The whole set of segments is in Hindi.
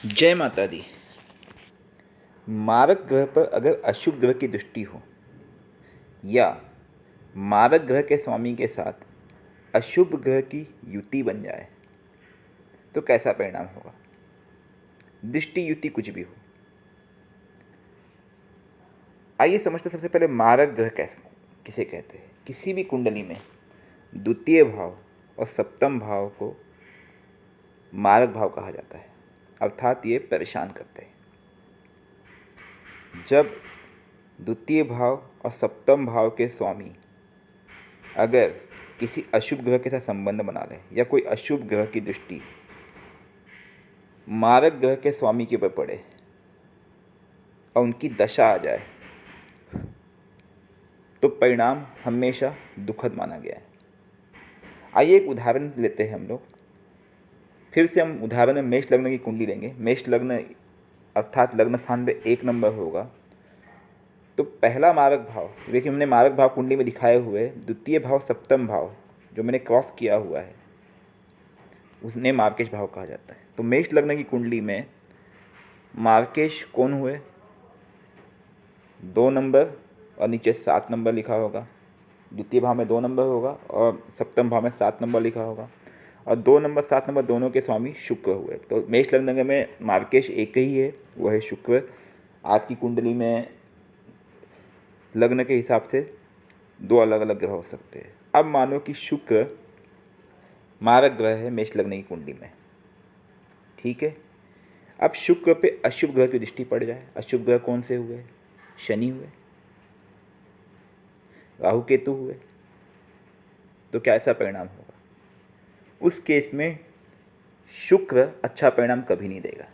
जय माता दी। मारक ग्रह पर अगर अशुभ ग्रह की दृष्टि हो या मारक ग्रह के स्वामी के साथ अशुभ ग्रह की युति बन जाए तो कैसा परिणाम होगा। दृष्टि युति कुछ भी हो। आइए समझते सबसे पहले मारक ग्रह कैसे किसे कहते हैं। किसी भी कुंडली में द्वितीय भाव और सप्तम भाव को मारक भाव कहा जाता है, अर्थात ये परेशान करते हैं। जब द्वितीय भाव और सप्तम भाव के स्वामी अगर किसी अशुभ ग्रह के साथ संबंध बना लें या कोई अशुभ ग्रह की दृष्टि मारक ग्रह के स्वामी के ऊपर पड़े और उनकी दशा आ जाए तो परिणाम हमेशा दुखद माना गया है। आइए एक उदाहरण लेते हैं हम लोग। फिर से हम उदाहरण में मेष लग्न की कुंडली लेंगे। मेष लग्न अर्थात लग्न स्थान में 1 नंबर होगा तो पहला मारक भाव, देखिए हमने मारक भाव कुंडली में दिखाए हुए द्वितीय भाव सप्तम भाव जो मैंने क्रॉस किया हुआ है उसने मार्केश भाव कहा जाता है। तो मेष लग्न की कुंडली में मार्केश कौन हुए 2 नंबर और नीचे 7 नंबर लिखा होगा। द्वितीय भाव में 2 नंबर होगा और सप्तम भाव में 7 नंबर लिखा होगा और 2 नंबर 7 नंबर दोनों के स्वामी शुक्र हुए। तो मेष लग्न में मार्केश एक ही है, वह है शुक्र। आपकी कुंडली में लग्न के हिसाब से 2 अलग अलग ग्रह हो सकते हैं। अब मानो कि शुक्र मारक ग्रह है मेष लग्न की कुंडली में, ठीक है। अब शुक्र पे अशुभ ग्रह की दृष्टि पड़ जाए। अशुभ ग्रह कौन से हुए? शनि हुए, राहु केतु हुए, तो क्या ऐसा परिणाम होगा? उस केस में शुक्र अच्छा परिणाम कभी नहीं देगा।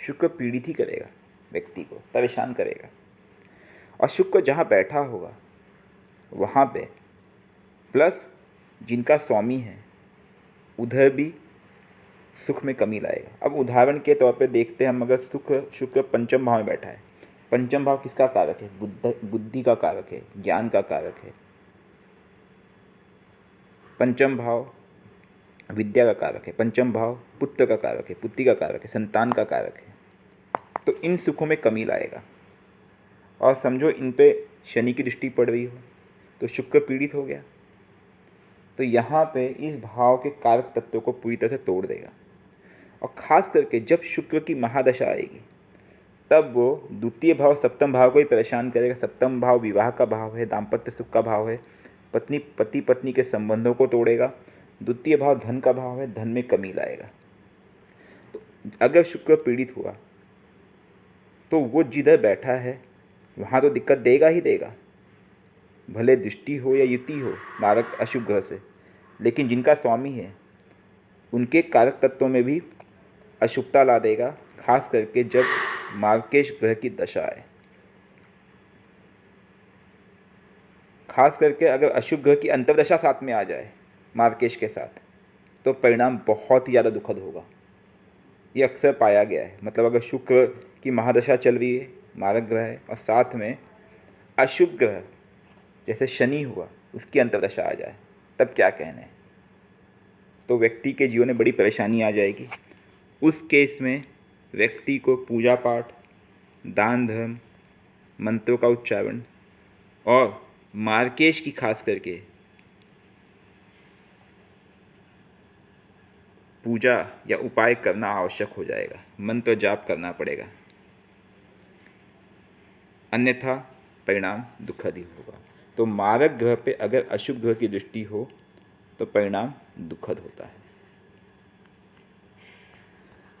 शुक्र पीड़ित ही करेगा, व्यक्ति को परेशान करेगा। और शुक्र जहाँ बैठा होगा वहाँ पे प्लस जिनका स्वामी है उधर भी सुख में कमी लाएगा। अब उदाहरण के तौर पे देखते हैं हम, अगर शुक्र पंचम भाव में बैठा है। पंचम भाव किसका कारक है? बुद्धि का कारक है, ज्ञान का कारक है। पंचम भाव विद्या का कारक है। पंचम भाव पुत्र का कारक है, पुत्री का कारक है, संतान का कारक है। तो इन सुखों में कमी लाएगा। और समझो इन पे शनि की दृष्टि पड़ रही हो तो शुक्र पीड़ित हो गया, तो यहाँ पे इस भाव के कारक तत्वों को पूरी तरह से तोड़ देगा। और ख़ास करके जब शुक्र की महादशा आएगी तब वो द्वितीय भाव सप्तम भाव को ही परेशान करेगा। सप्तम भाव विवाह का भाव है, दाम्पत्य सुख का भाव है, पति पत्नी के संबंधों को तोड़ेगा। द्वितीय भाव धन का भाव है, धन में कमी लाएगा। तो अगर शुक्र पीड़ित हुआ तो वो जिधर बैठा है वहाँ तो दिक्कत देगा ही देगा, भले दृष्टि हो या युति हो मारक अशुभ ग्रह से। लेकिन जिनका स्वामी है उनके कारक तत्वों में भी अशुभता ला देगा, खास करके जब मार्केश ग्रह की दशा आए। खास करके अगर अशुभ ग्रह की अंतर्दशा साथ में आ जाए मार्केश के साथ तो परिणाम बहुत ही ज़्यादा दुखद होगा। ये अक्सर पाया गया है। मतलब अगर शुक्र की महादशा चल रही है, मारक ग्रह है, और साथ में अशुभ ग्रह जैसे शनि हुआ उसकी अंतर्दशा आ जाए तब क्या कहने, तो व्यक्ति के जीवन में बड़ी परेशानी आ जाएगी। उस केस में व्यक्ति को पूजा पाठ, दान धर्म, मंत्रों का उच्चारण और मार्केश की खास करके पूजा या उपाय करना आवश्यक हो जाएगा। मंत्र जाप करना पड़ेगा, अन्यथा परिणाम दुखद ही होगा। तो मारक ग्रह पे अगर अशुभ ग्रह की दृष्टि हो तो परिणाम दुखद होता है।